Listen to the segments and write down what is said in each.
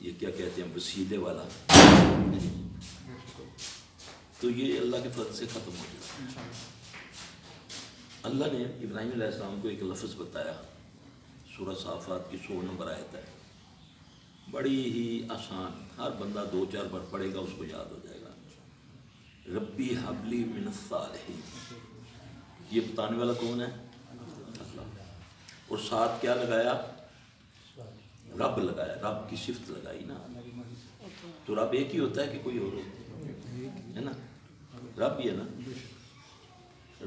یہ کیا کہتے ہیں وسیلے والا، تو یہ اللہ کے فضل سے ختم ہو جاتا ہے۔ اللہ نے ابراہیم علیہ السلام کو ایک لفظ بتایا، سورہ صافات کی 100 نمبر آیت ہے، بڑی ہی آسان، ہر بندہ 2-4 بار پڑھے گا اس کو یاد ہو جائے گا، ربی حبلی من الصالحین۔ یہ بتانے والا کون ہے؟ اللہ۔ اور ساتھ کیا لگایا؟ رب لگایا، رب کی صفت لگائی نا، تو رب ایک ہی ہوتا ہے کہ کوئی اور ہوتا ہے نا؟ رب ہی ہے نا۔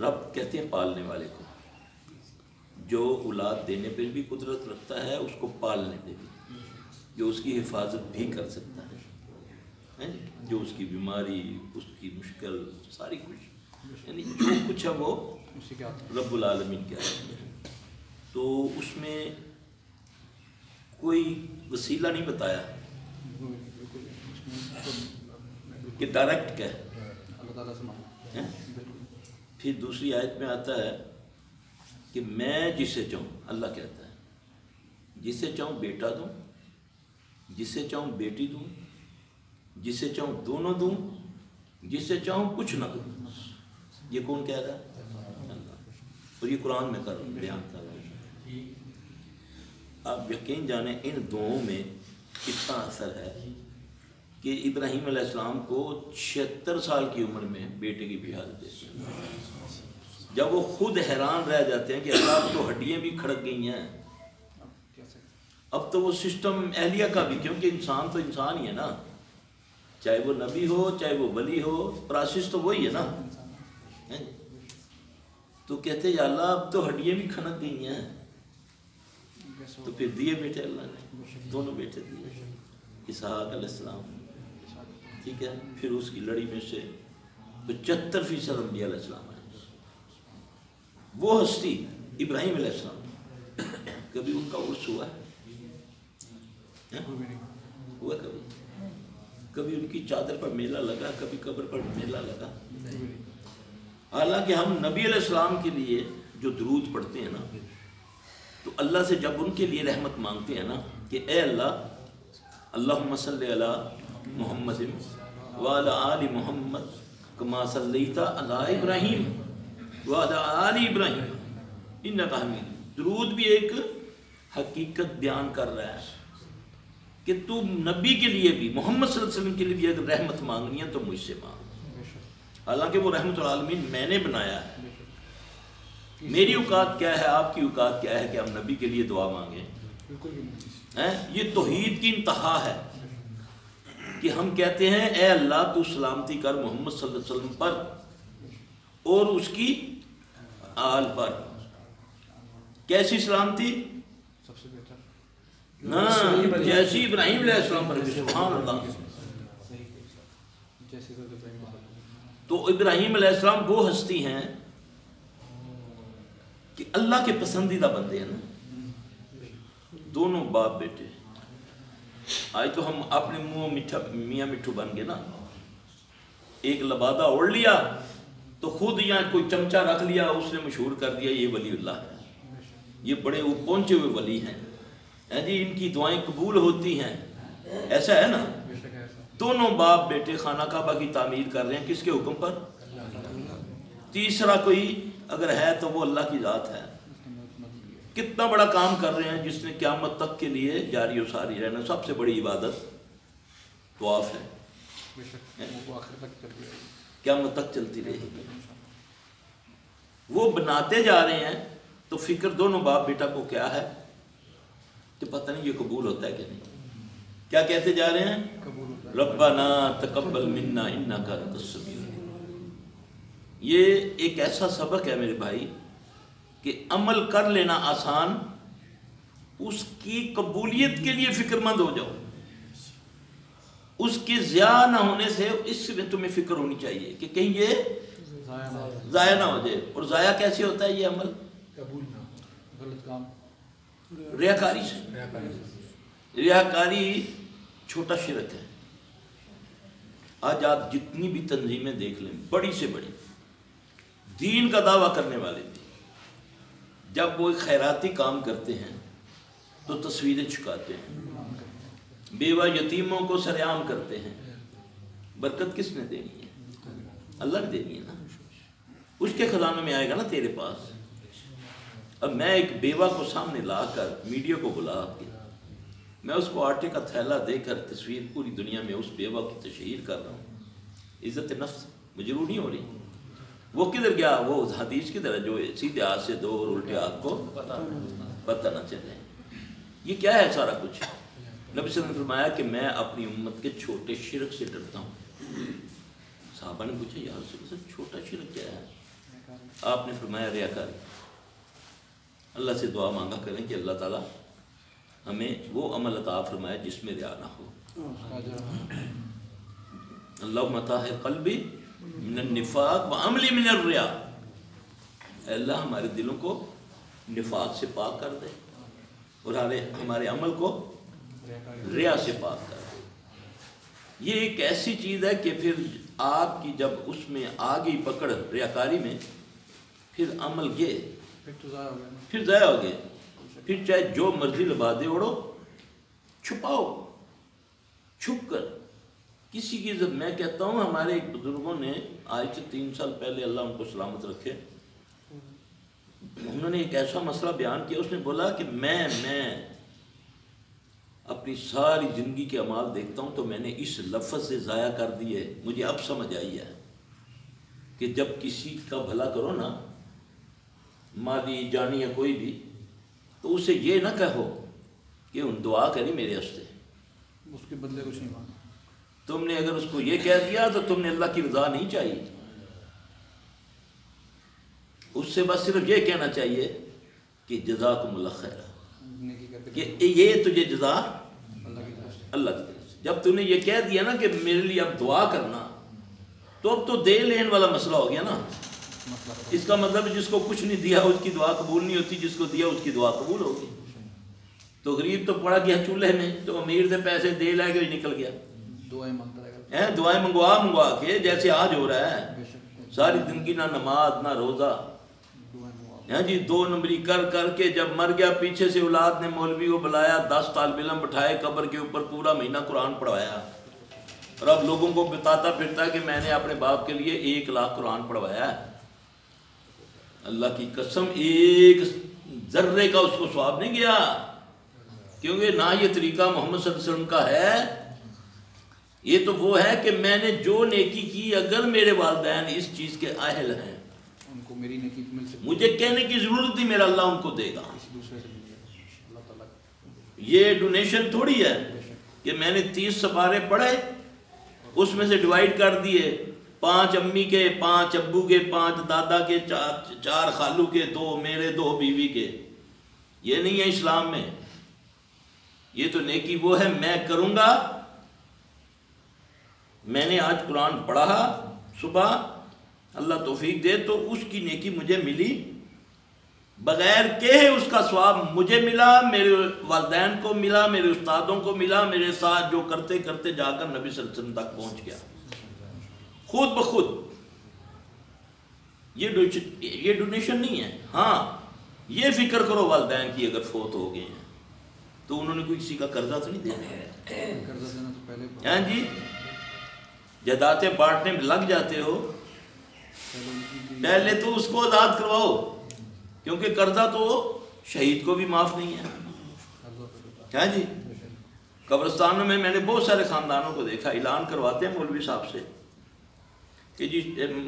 رب کہتے ہیں پالنے والے کو، جو اولاد دینے پہ بھی قدرت رکھتا ہے، اس کو پالنے پہ بھی، جو اس کی حفاظت بھی کر سکتا ہے، جو اس کی بیماری، اس کی مشکل، ساری کچھ، یعنی جو کچھ ہے وہ رب العالمین کیا ہے۔ تو اس میں کوئی وسیلہ نہیں بتایا کہ ڈائریکٹ کیا ہے۔ پھر دوسری آیت میں آتا ہے کہ میں جسے چاہوں، اللہ کہتا ہے جسے چاہوں بیٹا دوں، جسے چاہوں بیٹی دوں، جسے چاہوں دونوں دوں، جسے چاہوں کچھ نہ دوں۔ یہ کون کہہ رہا ہے؟ اللہ۔ اور یہ قرآن میں بیان کر رہا ہے۔ آپ یقین جانیں ان دعاؤں میں کتنا اثر ہے کہ ابراہیم علیہ السلام کو 76 سال کی عمر میں بیٹے کی بھی حالت دیتے ہیں، جب وہ خود حیران رہ جاتے ہیں کہ اللہ تو ہڈیاں بھی کھڑک گئی ہیں، اب تو وہ سسٹم اہلیہ کا بھی، کیونکہ انسان تو انسان ہی ہے نا، چاہے وہ نبی ہو چاہے وہ ولی ہو، پروسیس تو وہی ہے نا۔ تو کہتے ہیں یا اللہ اب تو ہڈیاں بھی کھڑک گئی ہیں، تو پھر دیے بیٹے اللہ نے، دونوں بیٹے دیے، اسحاق علیہ السلام، ٹھیک ہے۔ پھر اس کی لڑی میں سے 75% انبیاء علیہ السلام آئے۔ وہ ہستی ابراہیم علیہ السلام، کبھی ان کا عرس ہوا ہے؟ ہوا کبھی ان کی چادر پر میلہ لگا، کبھی قبر پر میلہ لگا؟ حالانکہ ہم نبی علیہ السلام کے لیے جو درود پڑھتے ہیں نا، تو اللہ سے جب ان کے لیے رحمت مانگتے ہیں نا کہ اے اللہ اللہم صلی علی محمد وعلی آل محمد کما صلیت علی ابراہیم وعلی آل ابراہیم انک حمید، درود بھی ایک حقیقت بیان کر رہا ہے کہ تو نبی کے لیے بھی، محمد صلی اللہ علیہ وسلم کے لیے بھی اگر رحمت مانگنی ہے تو مجھ سے مانگ، حالانکہ وہ رحمت العالمین میں نے بنایا ہے۔ میری اوقات کیا ہے، آپ کی اوقات کیا ہے کہ ہم نبی کے لیے دعا مانگیں؟ یہ توحید کی انتہا ہے کہ ہم کہتے ہیں اے اللہ تو سلامتی کر محمد صلی اللہ علیہ وسلم پر اور اس کی آل پر۔ کیسی سلامتی؟ جیسی ابراہیم علیہ السلام پر، سبحان اللہ۔ تو ابراہیم علیہ السلام وہ ہستی ہیں کہ اللہ کے پسندیدہ بندے ہیں نا، دونوں باپ بیٹے۔ آج تو ہم اپنے منہ میاں مٹھو بن گئے نا، ایک لبادہ اوڑھ لیا تو خود یہاں کوئی چمچہ رکھ لیا، اس نے مشہور کر دیا یہ ولی اللہ ہے، یہ بڑے وہ پہنچے ہوئے ولی ہیں جی، ان کی دعائیں قبول ہوتی ہیں، ایسا ہے نا۔ دونوں باپ بیٹے خانہ کعبہ کی تعمیر کر رہے ہیں، کس کے حکم پر؟ تیسرا کوئی اگر ہے تو وہ اللہ کی ذات ہے۔ کتنا بڑا کام کر رہے ہیں جس نے قیامت تک کے لیے جاری و ساری رہنا۔ سب سے بڑی عبادت طواف ہے، قیامت تک چلتی رہے گی۔ وہ بناتے جا رہے ہیں تو فکر دونوں باپ بیٹا کو کیا ہے کہ پتہ نہیں یہ قبول ہوتا ہے کہ نہیں۔ کیا کہتے جا رہے ہیں؟ ربنا تقبل منا انک انت السمیع العلیم۔ یہ ایک ایسا سبق ہے میرے بھائی کہ عمل کر لینا آسان، اس کی قبولیت کے لیے فکر مند ہو جاؤ، اس کے ضیاع نہ ہونے سے اس میں تمہیں فکر ہونی چاہیے کہ کہیں یہ ضائع نہ ہو جائے۔ اور ضائع کیسے ہوتا ہے یہ عمل؟ ریاکاری سے۔ ریاکاری چھوٹا شرک ہے۔ آج آپ جتنی بھی تنظیمیں دیکھ لیں، بڑی سے بڑی دین کا دعویٰ کرنے والے بھی، جب وہ خیراتی کام کرتے ہیں تو تصویریں چھکاتے ہیں، بیوہ یتیموں کو سریعام کرتے ہیں. برکت کس نے دینی ہے؟ اللہ نے دینی ہے نا. اس کے خزانوں میں آئے گا نا تیرے پاس. اب میں ایک بیوہ کو سامنے لا کر میڈیا کو بلا کے میں اس کو آٹے کا تھیلا دے کر تصویر پوری دنیا میں اس بیوہ کی تشہیر کر رہا ہوں. عزت نفس مجروح نہیں ہو رہی. وہ کدھر گیا؟ وہ حدیث کدھر ہے جو سیدھے ہاتھ سے دو اور الٹے ہاتھ کو پتہ نہ چلے. یہ کیا ہے سارا کچھ؟ نبی صلی اللہ علیہ وسلم نے فرمایا کہ میں اپنی امت کے چھوٹے شرک سے ڈرتا ہوں. صحابہ نے پوچھا یا رسول اللہ چھوٹا شرک کیا ہے؟ آپ نے فرمایا ریاکاری. اللہ سے دعا مانگا کریں کہ اللہ تعالیٰ ہمیں وہ عمل عطا فرمائے جس میں ریا نہ ہو. اللہم طہر قلبی من النفاق و عملی من الریا. اے اللہ ہمارے دلوں کو نفاق سے پاک کر دے اور ہمارے عمل کو ریا سے پاک کر دے. یہ ایک ایسی چیز ہے کہ پھر آپ کی جب اس میں آ گئی پکڑ ریاکاری میں پھر عمل گئے پھر ضائع ہو گئے. پھر چاہے جو مرضی لبادے اڑو چھپاؤ چھپ کر کسی کی عزت. میں کہتا ہوں ہمارے ایک بزرگوں نے آج سے 3 سال پہلے اللہ ان کو سلامت رکھے انہوں نے ایک ایسا مسئلہ بیان کیا. اس نے بولا کہ میں اپنی ساری زندگی کے اعمال دیکھتا ہوں تو میں نے اس لفظ سے ضائع کر دیے. مجھے اب سمجھ آئی ہے کہ جب کسی کا بھلا کرو نا مالی جانی یا کوئی بھی تو اسے یہ نہ کہو کہ ان دعا کری میرے واسطے اس کے بدلے کچھ نہیں مانگا. تم نے اگر اس کو یہ کہہ دیا تو تم نے اللہ کی رضا نہیں چاہیے. اس سے بس صرف یہ کہنا چاہیے کہ جزاکم اللہ خیر کہ یہ تجھے جزا اللہ کی طرف سے. جب تم نے یہ کہہ دیا نا کہ میرے لیے اب دعا کرنا تو اب تو دے لین والا مسئلہ ہو گیا نا. اس کا مطلب جس کو کچھ نہیں دیا اس کی دعا قبول نہیں ہوتی, جس کو دیا اس کی دعا قبول ہوگی. تو غریب تو پڑا گیا چولہے میں تو امیر سے پیسے دے لائے گا نکل گیا. دعائیں مانگتا رہے گا, دعائیں منگوا کے جیسے آج ہو رہا ہے. ساری زندگی نہ نماز نہ روزہ جی 2 نمبری کر کے جب مر گیا پیچھے سے اولاد نے مولوی کو بلایا 10 طالب علم بٹھائے قبر کے اوپر پورا مہینہ قرآن پڑھوایا اور اب لوگوں کو بتاتا پھرتا کہ میں نے اپنے باپ کے لیے 1 لاکھ قرآن پڑھوایا ہے. اللہ کی قسم ایک ذرے کا اس کو ثواب نہیں گیا کیونکہ نہ یہ طریقہ محمد صلی اللہ علیہ وسلم کا ہے. یہ تو وہ ہے کہ میں نے جو نیکی کی اگر میرے والدین اس چیز کے اہل ہیں ان کو میری نیکی مل سکتی, مجھے کہنے کی ضرورت نہیں, میرا اللہ ان کو دے گا. دوسرے سے اللہ تعالیٰ یہ ڈونیشن تھوڑی ہے کہ میں نے 30 سپارے پڑھے اس میں سے ڈیوائیڈ کر دیے 5 امی کے 5 ابو کے 5 دادا کے 4 خالو کے 2 میرے 2 بیوی کے. یہ نہیں ہے اسلام میں. یہ تو نیکی وہ ہے میں کروں گا. میں نے آج قرآن پڑھا صبح اللہ توفیق دے تو اس کی نیکی مجھے ملی بغیر کہے, اس کا ثواب مجھے ملا, میرے والدین کو ملا, میرے استادوں کو ملا, میرے ساتھ جو کرتے کرتے جا کر نبی صلی اللہ علیہ وسلم تک پہنچ گیا خود بخود. یہ ڈونیشن نہیں ہے. ہاں یہ فکر کرو والدین کی اگر فوت ہو گئے ہیں تو انہوں نے کوئی کسی کا قرضہ تو نہیں دینا ہے. قرضہ دینا تو پہلے ہاں جی جائیدادیں بانٹنے میں لگ جاتے ہو پہلے تو اس کو آزاد کرواؤ کیونکہ قرضہ تو شہید کو بھی معاف نہیں ہے. ہاں جی قبرستانوں میں نے بہت سارے خاندانوں کو دیکھا اعلان کرواتے ہیں مولوی صاحب سے کہ جی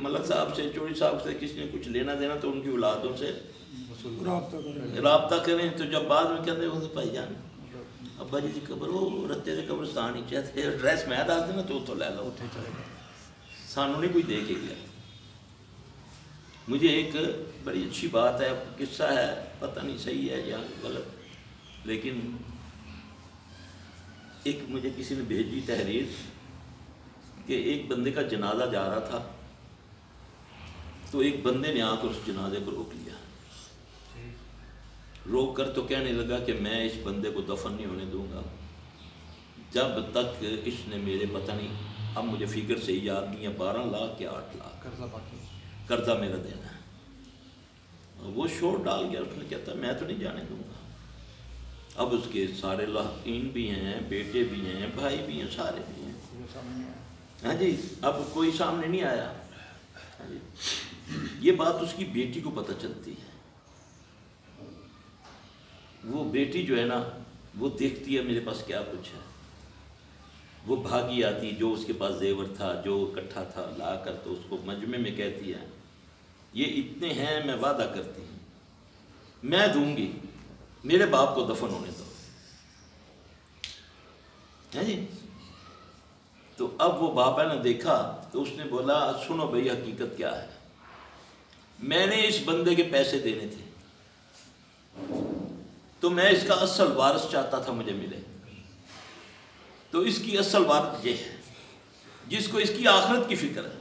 ملک صاحب سے چوڑی صاحب سے کسی نے کچھ لینا دینا تو ان کی اولادوں سے رابطہ کریں. تو جب بعد میں کہتے ہیں بھائی جان ابا جی قبر وہ رتے سے قبرستان ہی چاہتے ایڈریس میں ڈال دینا تو لے لو. سانوں نہیں کوئی دے کے گیا. مجھے ایک بڑی اچھی بات ہے قصہ ہے پتہ نہیں صحیح ہے یا غلط لیکن ایک مجھے کسی نے بھیجی تحریر کہ ایک بندے کا جنازہ جا رہا تھا تو ایک بندے نے آ کر اس جنازے کو روک لیا. روک کر تو کہنے لگا کہ میں اس بندے کو دفن نہیں ہونے دوں گا جب تک اس نے میرے پتہ نہیں اب مجھے فگر سے ہی یاد نہیں ہے 12 لاکھ یا 8 لاکھ قرضہ میرا دینا ہے. وہ شور ڈال گیا. اس نے کہتا میں تو نہیں جانے دوں گا. اب اس کے سارے لاحقین بھی ہیں، بیٹے بھی ہیں، بھائی بھی ہیں، سارے بھی ہیں۔ جو سامنے آیا ہاں جی، اب کوئی سامنے نہیں آیا۔ ہاں جی، یہ بات اس کی بیٹی کو پتہ چلتی ہے۔ وہ بیٹی جو ہے نا، وہ دیکھتی ہے میرے پاس کیا کچھ ہے، وہ بھاگی آتی، جو اس کے پاس زیور تھا، جو اکٹھا تھا، لا کر تو اس کو مجمع میں کہتی ہے یہ اتنے ہیں، میں وعدہ کرتی ہوں میں دوں گی، میرے باپ کو دفن ہونے دو۔ ہے جی، تو اب وہ باپا نے دیکھا تو اس نے بولا سنو بھئی حقیقت کیا ہے، میں نے اس بندے کے پیسے دینے تھے تو میں اس کا اصل وارث چاہتا تھا مجھے ملے، تو اس کی اصل وارث یہ ہے جس کو اس کی آخرت کی فکر ہے۔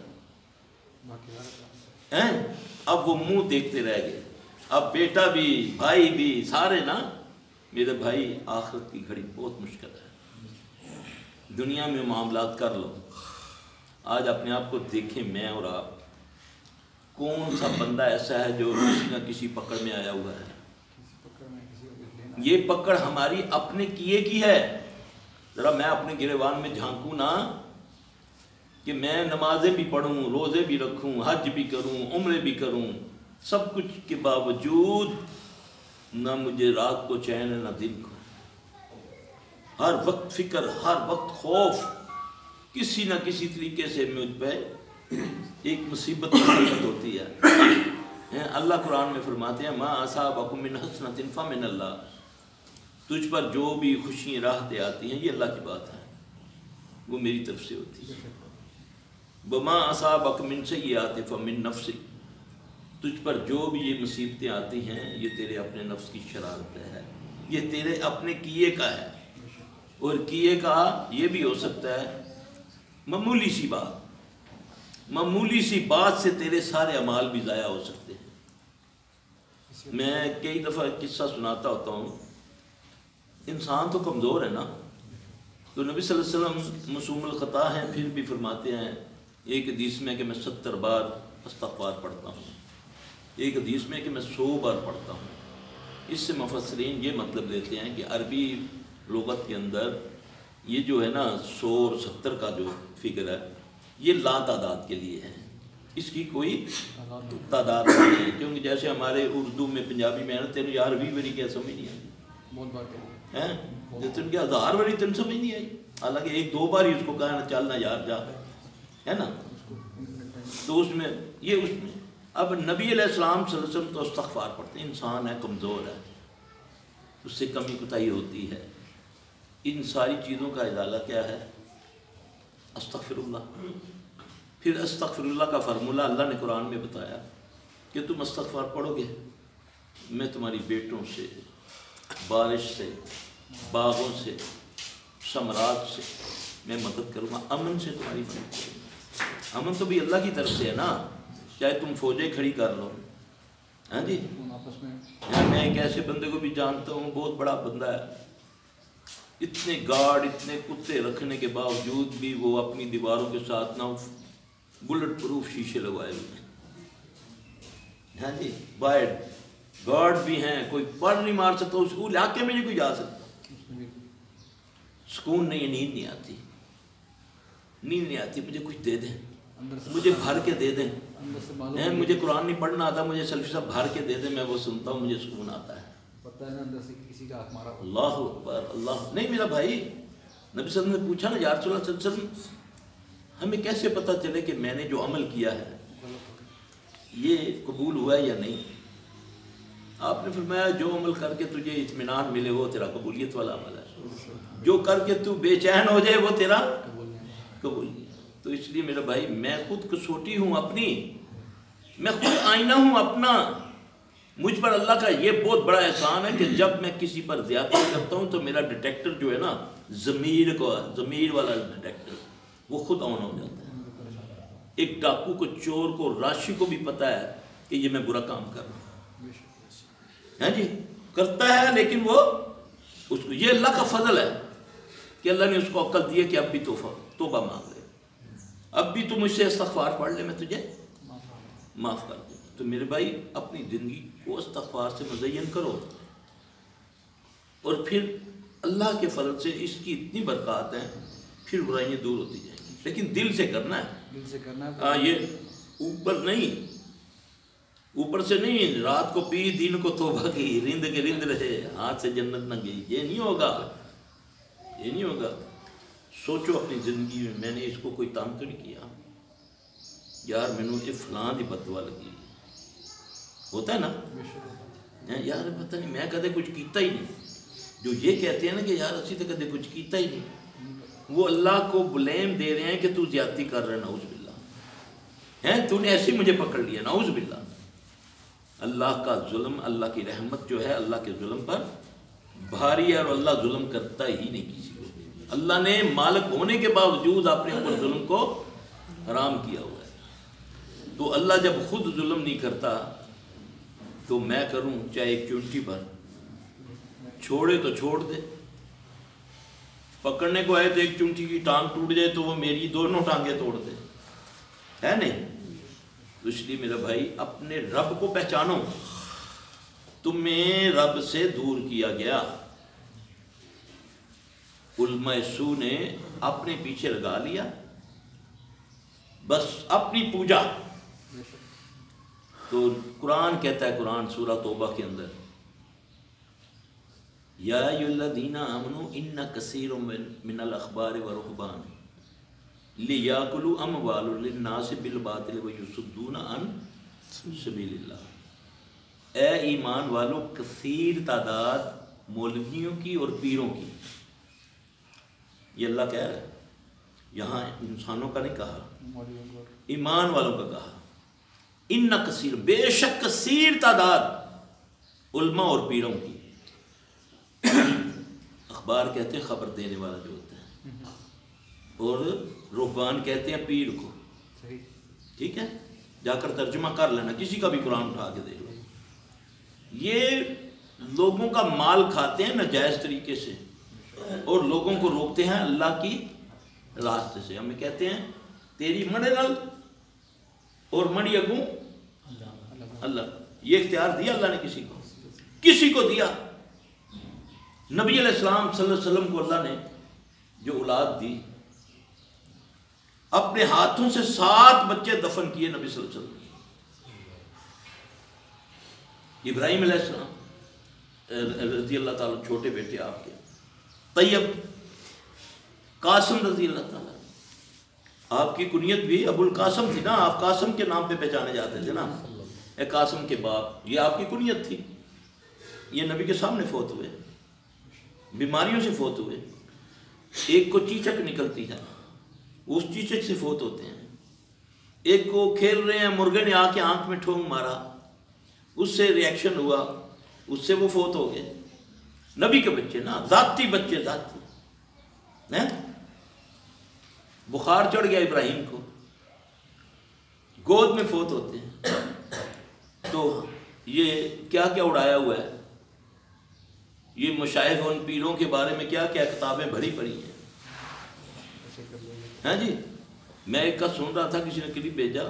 باقی سارا ہیں؟ اب وہ منہ دیکھتے رہ گئے، اب بیٹا بھی بھائی بھی سارے نا، میرے بھائی آخرت کی گھڑی بہت مشکل ہے۔ دنیا میں معاملات کر لو، آج اپنے آپ کو دیکھیں، میں اور آپ، کون سا بندہ ایسا ہے جو کسی نہ کسی پکڑ میں آیا ہوا ہے؟ کسی پکڑ میں کسی کو کچھ لینا یہ پکڑ ہماری اپنے کیے کی ہے۔ ذرا میں اپنے گریبان میں جھانکوں نا کہ میں نمازیں بھی پڑھوں، روزے بھی رکھوں، حج بھی کروں، عمرے بھی کروں، سب کچھ کے باوجود نہ مجھے رات کو چین ہے نہ دن کو، ہر وقت فکر، ہر وقت خوف، کسی نہ کسی طریقے سے مجھ پہ ایک مصیبت مسلط ہوتی ہے۔ اللہ قرآن میں فرماتے ہیں ما اصابکم من حسنۃ فمن اللہ، تجھ پر جو بھی خوشیاں راحتیں آتی ہیں یہ اللہ کی بات ہے، وہ میری طرف سے ہوتی ہے۔ وما اصابک من سیئات فمن نفسک، تجھ پر جو بھی یہ مصیبتیں آتی ہیں یہ تیرے اپنے نفس کی شرارت ہے، یہ تیرے اپنے کیے کا ہے۔ اور کیے کا یہ بھی ہو سکتا ہے معمولی سی بات سے تیرے سارے اعمال بھی ضائع ہو سکتے ہیں۔ میں کئی دفعہ قصہ سناتا ہوتا ہوں، انسان تو کمزور ہے نا، تو نبی صلی اللہ علیہ وسلم معصوم الخطا ہیں، پھر بھی فرماتے ہیں ایک حدیث میں کہ میں 70 بار استغفار پڑھتا ہوں، ایک حدیث میں کہ میں 100 بار پڑھتا ہوں۔ اس سے مفسرین یہ مطلب لیتے ہیں کہ عربی لغت کے اندر یہ جو ہے نا 100 اور 70 کا جو فگر ہے یہ لا تعداد کے لیے ہے، اس کی کوئی تعداد نہیں ہے، کیونکہ جیسے ہمارے اردو میں پنجابی میں ہے نا تیرے یار 20 بری کیا سمجھ نہیں آئی بہت بار ہیں، تین کے 1000 بری تین سمجھ نہیں آئی، حالانکہ 1-2 بار ہی اس کو کہا نا چلنا یار جا، ہے نا، تو اس میں یہ اس میں اب نبی علیہ السلام صلی اللہ علیہ وسلم تو استغفار پڑھتے ہیں، انسان ہے، کمزور ہے، اس سے کمی کوتاہی ہوتی ہے۔ ان ساری چیزوں کا ازالہ کیا ہے؟ استغفر اللہ۔ پھر استغفر اللہ کا فارمولہ اللہ نے قرآن میں بتایا کہ تم استغفار پڑھو گے میں تمہاری بیٹوں سے، بارش سے، باغوں سے، ثمرات سے میں مدد کروں گا، امن سے تمہاری مدد کروں گا۔ امن تو بھی اللہ کی طرف سے ہے نا، چاہے تم فوجیں کھڑی کر لو۔ ہاں جی، آپس میں میں ایک ایسے بندے کو بھی جانتا ہوں، بہت بڑا بندہ ہے، اتنے گارڈ، اتنے کتے رکھنے کے باوجود بھی وہ اپنی دیواروں کے ساتھ نہ بلٹ پروف شیشے لگوائے ہوئے ہیں۔ ہاں جی، باہر گارڈ بھی ہیں، کوئی پڑ نہیں مار سکتا، اس علاقے میں نہیں کوئی جا سکتا، سکون نہیں، نیند نہیں آتی، نیند نہیں آتی، مجھے کچھ دے دیں، مجھے بھر کے دے دیں، مجھے قرآن نہیں پڑھنا آتا، مجھے سلفی صاحب بھر کے دے دیں، میں وہ سنتا ہوں، مجھے سکون آتا ہے۔ پتہ ہے نا اندر سے کسی کا ہاتھ مارا ہوا۔ اللہ اکبر، اللہ نہیں میرا بھائی، نبی صلی اللہ علیہ وسلم نے پوچھا نا یا رسول اللہ صلی اللہ علیہ وسلم ہمیں کیسے پتہ چلے کہ میں نے جو عمل کیا ہے یہ قبول ہوا ہے یا نہیں؟ آپ نے فرمایا جو عمل کر کے تجھے اطمینان ملے وہ تیرا قبولیت والا عمل ہے، جو کر کے تو بے چین ہو جائے وہ تیرا قبول نہیں۔ تو اس لیے میرا بھائی میں خود کسوٹی ہوں اپنی، میں خود آئینہ ہوں اپنا، مجھ پر اللہ کا یہ بہت بڑا احسان ہے کہ جب میں کسی پر زیادتی کرتا ہوں تو میرا ڈیٹیکٹر جو ہے نا ضمیر والا ڈیٹیکٹر وہ خود آن ہو جاتا ہے۔ ایک ڈاکو کو، چور کو، راشی کو بھی پتہ ہے کہ یہ میں برا کام کر رہا ہوں، ہاں جی، کرتا ہے، لیکن وہ اس کو یہ اللہ کا فضل ہے کہ اللہ نے اس کو عقل دی ہے کہ اب بھی توبہ مانگ لے، اب بھی تو مجھ سے استغفار پڑھ لے، میں تجھے معاف کر دوں۔ تو میرے بھائی اپنی زندگی کو استغفار سے مزین کرو، اور پھر اللہ کے فضل سے اس کی اتنی برکات ہیں، پھر برائیاں دور ہوتی جائیں گی، لیکن دل سے کرنا ہے، دل سے کرنا ہے۔ ہاں، یہ اوپر نہیں، اوپر سے نہیں، رات کو پی دن کو توبہ کی، رند کے رند رہے، ہاتھ سے جنت نہ گئی، یہ نہیں ہوگا، یہ نہیں ہوگا۔ سوچو اپنی زندگی میں نے اس کو کوئی تنگ تو نہیں کیا، یار مینوں یہ فلاں دی بددعا لگی، ہوتا ہے نا یار، پتہ نہیں میں کدے کچھ کیتا ہی نہیں، جو یہ کہتے ہیں نا کہ یار اسی تو کدے کچھ کیتا ہی نہیں، وہ اللہ کو بلیم دے رہے ہیں کہ تو زیادتی کر رہا ہے، نعوذ باللہ، ہیں تو نے ایسے مجھے پکڑ لیا، نعوذ باللہ۔ اللہ کا ظلم، اللہ کی رحمت جو ہے اللہ کے ظلم پر بھاری ہے، اور اللہ ظلم کرتا ہی نہیں کسی کو، اللہ نے مالک ہونے کے باوجود اپنے اوپر ظلم کو حرام کیا ہوا ہے۔ تو اللہ جب خود ظلم نہیں کرتا تو میں کروں، چاہے ایک چونٹی پر چھوڑے تو چھوڑ دے، پکڑنے کو آئے تو ایک چونٹی کی ٹانگ ٹوٹ جائے تو وہ میری دونوں ٹانگیں توڑ دے، ہے نہیں؟ تو اس لیے میرا بھائی اپنے رب کو پہچانو، تمہیں رب سے دور کیا گیا، علماء سو نے اپنے پیچھے لگا لیا، بس اپنی پوجا۔ تو قرآن کہتا ہے، قرآن سورہ توبہ کے اندر، یا ایھا الذین آمنوا ان کثیر من الاحبار والرہبان لیاکلوا اموال الناس بالباطل ویصدون عن سبیل اللہ۔ اے ایمان والو، کثیر تعداد مولویوں کی اور پیروں کی، یہ اللہ کہہ رہا ہے، یہاں انسانوں کا نہیں کہا، ایمان والوں کا کہا، ان کثیر، بے شک کثیر تعداد علماء اور پیروں کی، اخبار کہتے ہیں خبر دینے والا جو ہوتا ہے، اور رہبان کہتے ہیں پیر کو، ٹھیک ہے، جا کر ترجمہ کر لینا، کسی کا بھی قرآن اٹھا کے دیکھ لو، یہ لوگوں کا مال کھاتے ہیں ناجائز طریقے سے، اور لوگوں کو روکتے ہیں اللہ کی راستے سے، ہمیں کہتے ہیں تیری مڑے نل اور مڑی اگوں اللہ، یہ اختیار دیا اللہ نے کسی کو دیا۔ نبی علیہ السلام صلی اللہ علیہ وسلم کو اللہ نے جو اولاد دی، اپنے ہاتھوں سے 7 بچے دفن کیے نبی صلی اللہ علیہ وسلم، ابراہیم علیہ السلام رضی اللہ تعالیٰ چھوٹے بیٹے آپ کے، طیب، قاسم رضی اللہ تعالیٰ، آپ کی کنیت بھی ابو القاسم تھی نا، آپ قاسم کے نام پہ پہچانے جاتے تھے نا، اے قاسم کے باپ، یہ آپ کی کنیت تھی، یہ نبی کے سامنے فوت ہوئے، بیماریوں سے فوت ہوئے، ایک کو چیچک نکلتی ہے، اس چیچک سے فوت ہوتے ہیں، ایک کو کھیل رہے ہیں، مرغے نے آ کے آنکھ میں ٹھونگ مارا، اس سے ریئیکشن ہوا، اس سے وہ فوت ہو گئے، نبی کے بچے نا، ذاتی بچے، ذاتی، بخار چڑھ گیا ابراہیم کو، گود میں فوت ہوتے ہیں، تو یہ کیا کیا اڑایا ہوا ہے، یہ مشائخ ان پیروں کے بارے میں کیا کیا کتابیں بھری پڑی ہیں، ہاں جی۔ میں ایک کا سن رہا تھا، کسی نے کلپ بھیجا،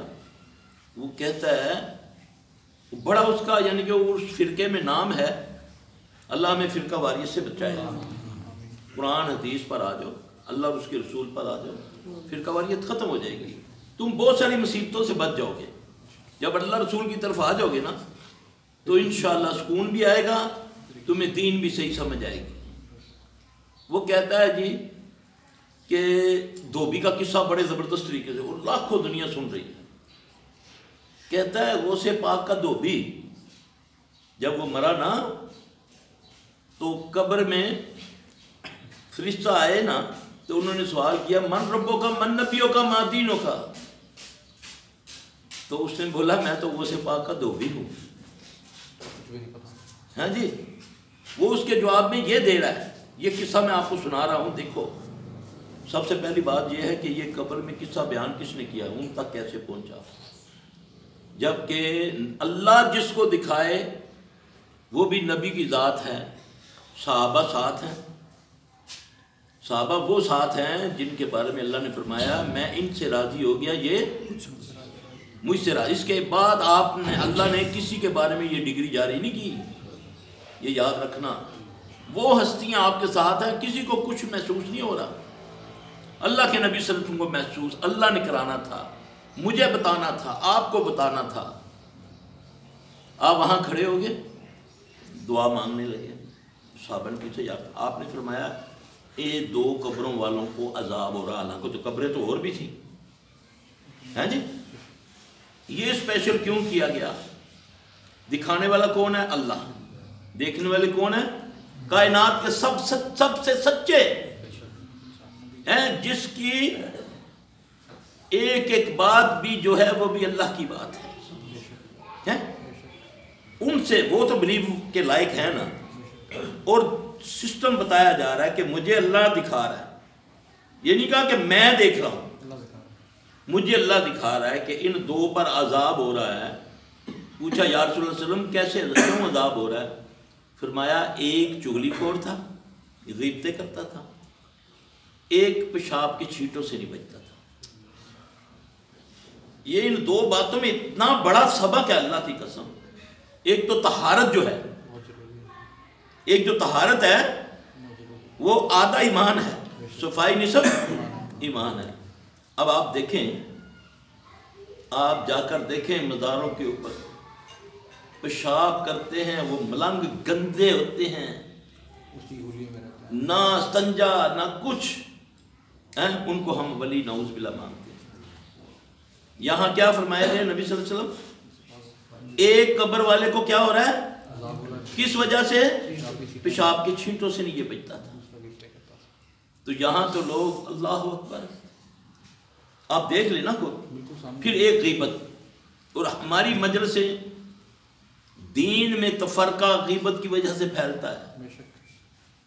وہ کہتا ہے بڑا اس کا، یعنی کہ اس فرقے میں نام ہے، اللہ ہمیں فرقہ واریت سے بچائے، قرآن حدیث پر آ جاؤ، اللہ اور اس کے رسول پر آ جاؤ، فرقہ واریت ختم ہو جائے گی، تم بہت ساری مصیبتوں سے بچ جاؤ گے، جب اللہ رسول کی طرف آ جاؤ گے نا تو انشاءاللہ سکون بھی آئے گا، تمہیں دین بھی صحیح سمجھ آئے گی۔ وہ کہتا ہے جی کہ دھوبی کا قصہ بڑے زبردست طریقے سے، وہ لاکھوں دنیا سن رہی ہے، کہتا ہے غوث پاک کا دھوبی جب وہ مرا نا تو قبر میں فرشتہ آئے نا، تو انہوں نے سوال کیا، من ربوں کا، من نبیوں کا، ما دینوں کا، تو اس نے بولا میں تو غوث پاک کا دھوبی ہوں، ہاں جی۔ وہ اس کے جواب میں یہ دے رہا ہے، یہ قصہ میں آپ کو سنا رہا ہوں، دیکھو سب سے پہلی بات یہ ہے کہ یہ قبر میں قصہ بیان کس نے کیا، ان تک کیسے پہنچا، جبکہ اللہ جس کو دکھائے وہ بھی نبی کی ذات ہے، صحابہ ساتھ ہیں، صحابہ وہ ساتھ ہیں جن کے بارے میں اللہ نے فرمایا میں ان سے راضی ہو گیا، یہ مجھ سے راضی۔ اس کے بعد اللہ نے کسی کے بارے میں یہ ڈگری جاری نہیں کی، یہ یاد رکھنا، وہ ہستیاں آپ کے ساتھ ہیں، کسی کو کچھ محسوس نہیں ہو رہا. اللہ کے نبی صلی اللہ علیہ وسلم کو محسوس اللہ نے کرانا تھا، مجھے بتانا تھا، آپ کو بتانا تھا. آپ وہاں کھڑے ہو گئے، دعا مانگنے لگے. صحابہ نے پیچھے جا آپ نے فرمایا اے دو قبروں والوں کو عذاب ہو رہا، حالانکہ تو قبریں تو اور بھی تھیں. ہیں جی، یہ اسپیشل کیوں کیا گیا؟ دکھانے والا کون ہے؟ اللہ. دیکھنے والے کون ہیں؟ کائنات کے سب سے سچے ہیں، جس کی ایک ایک بات بھی جو ہے وہ بھی اللہ کی بات ہے. ان سے وہ تو بلیو کے لائق ہے نا. اور سسٹم بتایا جا رہا ہے کہ مجھے اللہ دکھا رہا ہے. یہ نہیں کہا کہ میں دیکھ رہا ہوں، مجھے اللہ دکھا رہا ہے کہ ان دو پر عذاب ہو رہا ہے. پوچھا یا رسول اللہ علیہ وسلم کیسے، کیوں عذاب ہو رہا ہے؟ فرمایا ایک چغلی خور تھا، غیبتیں کرتا تھا، ایک پیشاب کی چھینٹوں سے نہیں بچتا تھا. یہ ان دو باتوں میں اتنا بڑا سبق ہے اللہ کی قسم. ایک تو طہارت جو ہے، ایک جو طہارت ہے وہ آدھا ایمان ہے، صفائی نصف ایمان ہے. اب آپ دیکھیں، آپ جا کر دیکھیں مزاروں کے اوپر پیشاب کرتے ہیں، وہ ملنگ گندے ہوتے ہیں، نہ استنجا نہ کچھ. ان کو ہم ولی نعوذ باللہ مانتے ہیں. یہاں کیا فرمایا ہے نبی صلی اللہ علیہ وسلم؟ ایک قبر والے کو کیا ہو رہا ہے؟ کس وجہ سے؟ پیشاب کی چھینٹوں سے نہیں یہ بچتا تھا. تو یہاں تو لوگ اللہ اکبر، آپ دیکھ لینا کو. پھر ایک غیبت، اور ہماری مجلس سے دین میں تفرقہ غیبت کی وجہ سے پھیلتا ہے.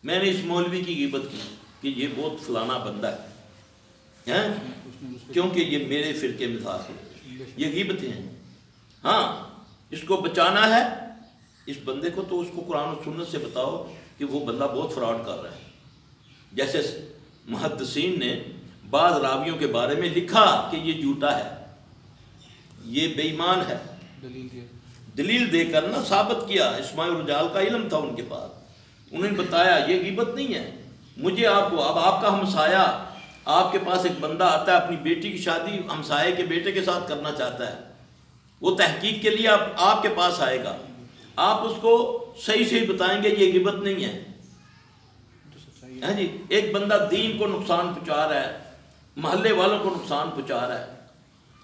میں نے اس مولوی کی غیبت کی کہ یہ بہت فلانا بندہ ہے، کیونکہ یہ میرے فرقے میں تھا. یہ غیبتیں ہیں. ہاں، اس کو بچانا ہے اس بندے کو، تو اس کو قرآن و سنت سے بتاؤ کہ وہ بندہ بہت فراڈ کر رہا ہے. جیسے محدثین نے بعض راویوں کے بارے میں لکھا کہ یہ جھوٹا ہے، یہ بے ایمان ہے، دلیل دے کر نہ ثابت کیا. اسماعیل رجال کا علم تھا ان کے پاس، انہوں نے بتایا یہ غیبت نہیں ہے. مجھے آپ کو، اب آپ کا ہمسایہ، آپ کے پاس ایک بندہ آتا ہے اپنی بیٹی کی شادی ہمسائے کے بیٹے کے ساتھ کرنا چاہتا ہے، وہ تحقیق کے لیے آپ کے پاس آئے گا، آپ اس کو صحیح صحیح بتائیں گے یہ غیبت نہیں ہے. جی، ایک بندہ دین کو نقصان پہنچا رہا ہے، محلے والوں کو نقصان پہنچا رہا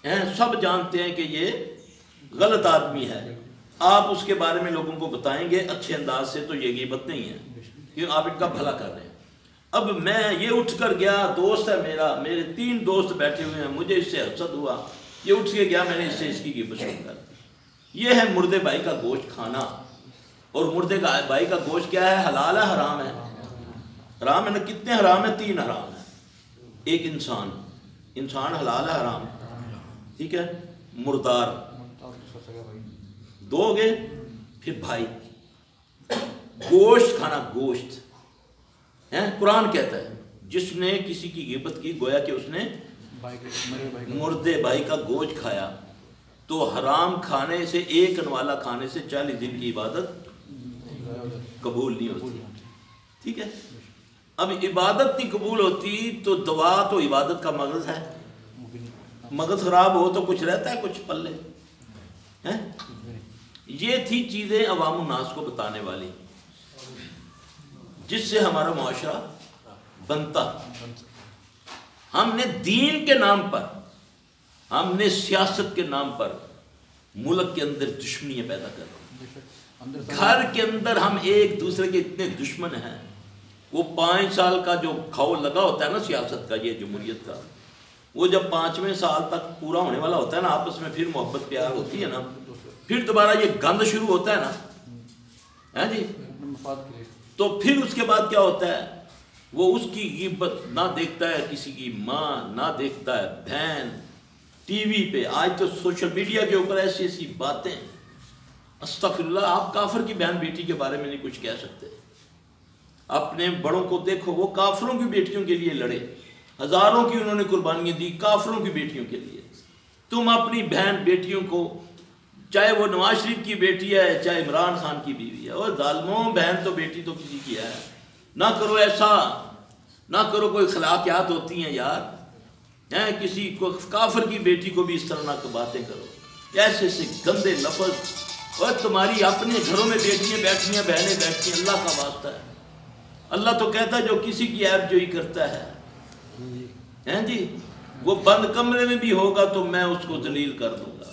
ہے، سب جانتے ہیں کہ یہ غلط آدمی ہے، آپ اس کے بارے میں لوگوں کو بتائیں گے اچھے انداز سے، تو یہ غیبت نہیں ہے، کیونکہ آپ ان کا بھلا کر رہے ہیں. اب میں یہ اٹھ کر گیا، دوست ہے میرا، میرے 3 دوست بیٹھے ہوئے ہیں، مجھے اس سے حسد ہوا، یہ اٹھ کے گیا، میں نے اس سے اس کی غیبت شروع کر دی. یہ ہے مردے بھائی کا گوشت کھانا. اور مردے کا بھائی کا گوشت کیا ہے؟ حلال ہے حرام ہے؟ حرام ہے نا. کتنے حرام ہیں؟ 3 حرام ہیں. ایک انسان حلال ہے حرام، ٹھیک ہے. مردار 2 ہو گئے. پھر بھائی، گوشت کھانا، گوشت قرآن کہتا ہے جس نے کسی کی غیبت کی گویا کہ اس نے مردے بھائی کا گوشت کھایا، تو حرام کھانے سے، ایک انوالا کھانے سے 40 دن کی عبادت قبول نہیں ہوتی. ٹھیک ہے. اب عبادت نہیں قبول ہوتی تو دعا تو عبادت کا مغز ہے. مغز خراب ہو تو کچھ رہتا ہے کچھ پلے. یہ تھی چیزیں عوام الناس کو بتانے والی، جس سے ہمارا معاشرہ بنتا. ہم نے دین کے نام پر، ہم نے سیاست کے نام پر ملک کے اندر دشمنیاں پیدا کر دی. گھر کے اندر ہم ایک دوسرے کے اتنے دشمن ہیں. وہ 5 سال کا جو کھاؤ لگا ہوتا ہے نا سیاست کا، یہ جمہوریت کا، وہ جب 5ویں سال تک پورا ہونے والا ہوتا ہے نا، آپس میں پھر محبت پیار ہوتی ہے نا، پھر دوبارہ یہ گند شروع ہوتا ہے نا، جی، تو پھر اس کے بعد کیا ہوتا ہے؟ وہ اس کی غیبت نہ دیکھتا ہے، کسی کی ماں نہ دیکھتا ہے، بہن ٹی وی پہ. آج تو سوشل میڈیا کے اوپر ایسی ایسی باتیں، استغفر اللہ. آپ کافر کی بہن بیٹی کے بارے میں نہیں کچھ کہہ سکتے. اپنے بڑوں کو دیکھو، وہ کافروں کی بیٹیوں کے لیے لڑے، ہزاروں کی انہوں نے قربانیاں دی کافروں کی بیٹیوں کے لیے. تم اپنی بہن بیٹیوں کو چاہے وہ نواز شریف کی بیٹی ہے چاہے عمران خان کی بیوی ہے. اور ظالموں بہن تو بیٹی تو کسی کی ہے. نہ کرو ایسا, نہ کرو. کوئی اخلاقیات ہوتی ہیں یار, کسی کو کافر کی بیٹی کو بھی اس طرح نہ باتیں کرو, ایسے سے گندے لفظ. اور تمہاری اپنے گھروں میں بیٹیاں بیٹھی ہیں, بہنیں بیٹھی ہیں, اللہ کا واسطہ ہے. اللہ تو کہتا ہے جو کسی کی عیب جوئی کرتا ہے جی وہ بند کمرے میں بھی ہوگا تو میں اس کو ذلیل کر دوں گا.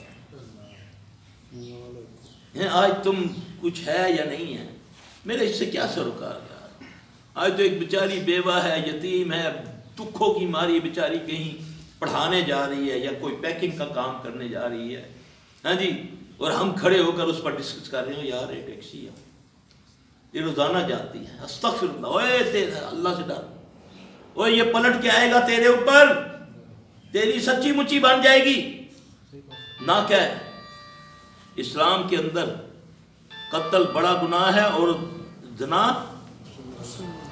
آج تم کچھ ہے یا نہیں ہے, میرے اس سے کیا سروکار یار. آج تو ایک بیچاری بیوہ ہے, یتیم ہے, دکھوں کی ماری بیچاری کہیں پڑھانے جا رہی ہے یا کوئی پیکنگ کا کام کرنے جا رہی ہے, ہاں جی, اور ہم کھڑے ہو کر اس پر ڈسکس کر رہے ہیں یار یہ ٹیکسی ہے, یہ روزانہ جاتی ہے, استغفر اللہ. اوے تیرے اللہ سے ڈر, اوے یہ پلٹ کے آئے گا تیرے اوپر, تیری سچی مچی بن جائے گی. نہ کہ اسلام کے اندر قتل بڑا گناہ ہے اور زنا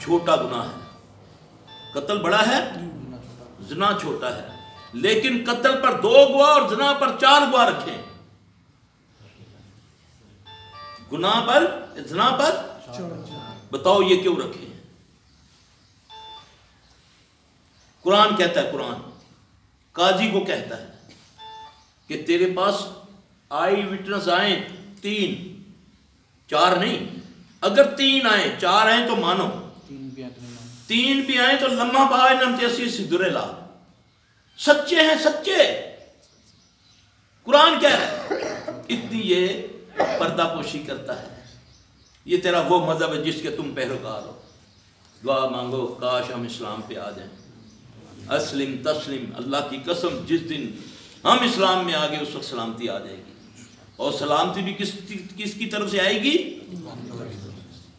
چھوٹا گناہ ہے. قتل بڑا ہے, زنا چھوٹا ہے, لیکن قتل پر 2 گواہ اور زنا پر 4 گواہ رکھیں. گناہ پر, زنا پر, بتاؤ یہ کیوں رکھیں؟ قرآن کہتا ہے, قرآن قاضی کو کہتا ہے کہ تیرے پاس آئی وٹنس آئیں 3, 4 نہیں. اگر 3 آئیں 4 آئیں تو مانو, 3 بھی آئیں تو لمحہ بہائے نمتیسی سدرے لا. سچے ہیں سچے. قرآن کہہ رہا ہے. اتنی یہ پردہ پوشی کرتا ہے. یہ تیرا وہ مذہب ہے جس کے تم پیروکار ہو. دعا مانگو کاش ہم اسلام پہ آ جائیں. اسلم تسلم, اللہ کی قسم جس دن ہم اسلام میں آگے اس وقت سلامتی آ جائے گی. اور سلامتی بھی کس کی طرف سے آئے گی؟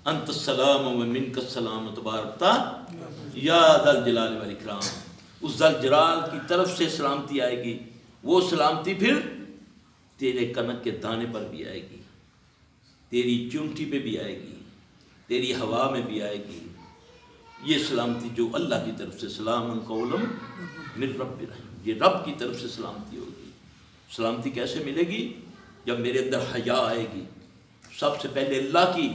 انت السلام و منک السلام تبارکتا یا ذا الجلال والاکرام. اس ذا الجلال کی طرف سے سلامتی آئے گی. وہ سلامتی پھر تیرے کنک کے دانے پر بھی آئے گی, تیری چونٹی پہ بھی آئے گی, تیری ہوا میں بھی آئے گی. یہ سلامتی جو اللہ کی طرف سے, سلام قولا من رب رحیم, یہ رب کی طرف سے سلامتی ہوگی. سلامتی کیسے ملے گی؟ جب میرے اندر حیا آئے گی, سب سے پہلے اللہ کی,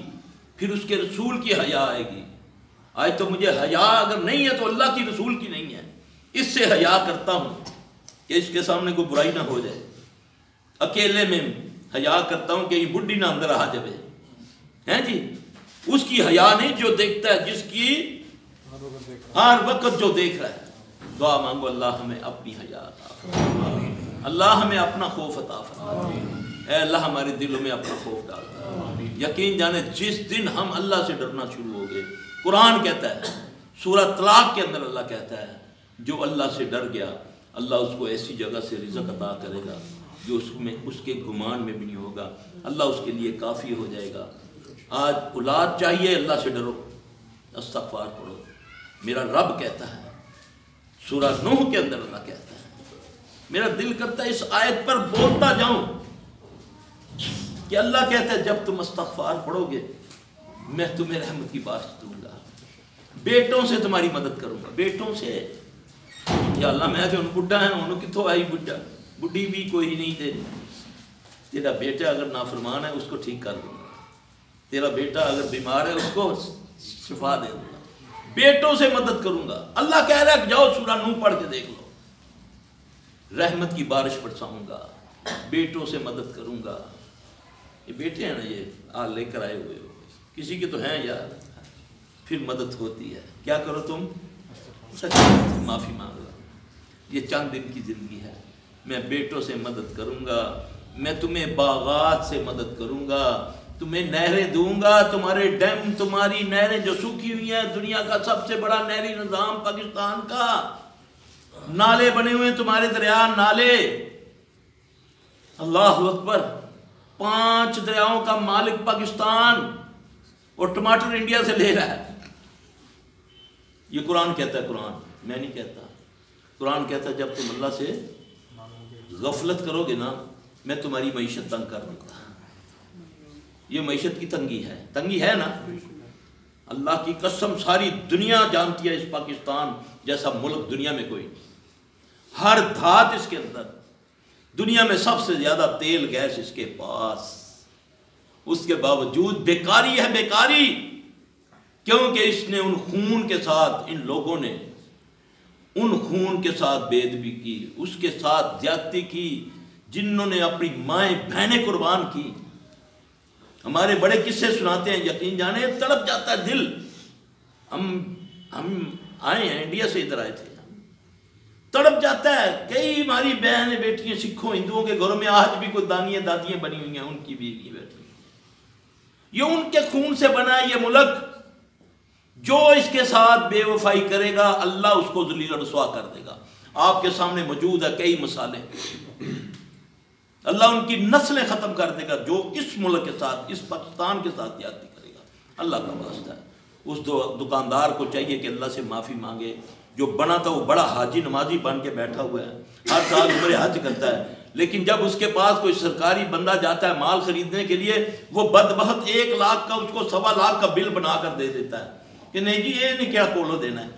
پھر اس کے رسول کی حیا آئے گی. آج تو مجھے حیا اگر نہیں ہے تو اللہ کی رسول کی نہیں ہے. اس سے حیا کرتا ہوں کہ اس کے سامنے کوئی برائی نہ ہو جائے. اکیلے میں حیا کرتا ہوں کہ یہ بڈھی نہ اندر آ جائے, ہیں جی. اس کی حیا نہیں جو دیکھتا ہے, جس کی ہر وقت جو دیکھ رہا ہے. دعا مانگو اللہ ہمیں اپنی حیا عطا فرما, اللہ ہمیں اپنا خوف عطا فرما. اے اللہ ہمارے دلوں میں اپنا خوف ڈال. یقین جانے جس دن ہم اللہ سے ڈرنا شروع ہو گئے, قرآن کہتا ہے سورہ طلاق کے اندر اللہ کہتا ہے جو اللہ سے ڈر گیا اللہ اس کو ایسی جگہ سے رزق عطا کرے گا جو اس کے گمان میں بھی نہیں ہوگا. اللہ اس کے لیے کافی ہو جائے گا. آج اولاد چاہیے, اللہ سے ڈرو, استغفار پڑھو. میرا رب کہتا ہے سورہ نوح کے اندر اللہ کہتا ہے, میرا دل کرتا ہے اس آیت پر بولتا جاؤں کہ اللہ کہتا ہے جب تم استغفار پڑھو گے میں تمہیں رحمت کی بارش دوں گا, بیٹوں سے تمہاری مدد کروں گا. بیٹوں سے یا اللہ میں جو بڈھا ہیں انہوں کتوں آئی بڈھا, بڈھی بھی کوئی نہیں تھے. تیرا بیٹا اگر نافرمان ہے اس کو ٹھیک کر دوں گا, تیرا بیٹا اگر بیمار ہے اس کو شفا دے دوں گا, بیٹوں سے مدد کروں گا. اللہ کہہ رہا ہے جاؤ سورہ نوح پڑھ کے دیکھ لو, رحمت کی بارش برساؤں گا, بیٹوں سے مدد کروں گا. یہ بیٹے ہیں نا, یہ آ لے کر آئے ہوئے ہو, کسی کے تو ہیں یار, پھر مدد ہوتی ہے. کیا کرو تم؟ معافی مانگ لو. یہ چند دن کی زندگی ہے. میں بیٹوں سے مدد کروں گا, میں تمہیں باغات سے مدد کروں گا, تمہیں نہریں دوں گا. تمہارے ڈیم, تمہاری نہریں جو سوکھی ہوئی ہیں, دنیا کا سب سے بڑا نہری نظام پاکستان کا, نالے بنے ہوئے ہیں تمہارے دریا, نالے. اللہ اکبر. 5 دریاؤں کا مالک پاکستان, اور ٹماٹر انڈیا سے لے رہا ہے. یہ قرآن کہتا ہے, قرآن میں نہیں کہتا. قرآن کہتا ہے جب تم اللہ سے غفلت کرو گے نا میں تمہاری معیشت تنگ کر دوں گا. یہ معیشت کی تنگی ہے نا. اللہ کی قسم ساری دنیا جانتی ہے اس پاکستان جیسا ملک دنیا میں کوئی نہیں. ہر دھات اس کے اندر دنیا میں سب سے زیادہ تیل گیس اس کے پاس، اس کے باوجود بیکاری ہے، بیکاری، کیونکہ اس نے ان خون کے ساتھ، ان لوگوں نے ان خون کے ساتھ بے ادبی کی، اس کے ساتھ زیادتی کی، جنہوں نے اپنی مائیں بہنیں قربان کی۔ ہمارے بڑے قصے سناتے ہیں، یقین جانے تڑپ جاتا ہے دل۔ ہم آئے ہیں انڈیا سے، ادھر آئے تھے، تڑپ جاتا ہے۔ کئی ہماری بہنیں بیٹیاں سکھوں ہندوؤں کے گھروں میں آج بھی کوئی دانیاں دادیاں بنی ہوئی ہیں، ان کی بیوی بیٹھی ہیں۔ یہ ان کے خون سے بنا ہے یہ ملک۔ جو اس کے ساتھ بے وفائی کرے گا اللہ اس کو ذلیل و رسوا کر دے گا۔ آپ کے سامنے موجود ہے کئی مثالیں۔ اللہ ان کی نسلیں ختم کر دے گا جو اس ملک کے ساتھ، اس پاکستان کے ساتھ زیادتی کرے گا۔ اللہ کا واسطہ ہے، اس دکاندار کو چاہیے کہ اللہ سے معافی مانگے۔ جو بنا تھا وہ بڑا حاجی نمازی بن کے بیٹھا ہوا ہے، ہر سال عمرہ حج کرتا ہے، لیکن جب اس کے پاس کوئی سرکاری بندہ جاتا ہے مال خریدنے کے لیے، وہ بدبخت 1 لاکھ کا اس کو 1.25 لاکھ کا بل بنا کر دے دیتا ہے کہ نہیں جی یہ نہیں کیا کولو دینا ہے۔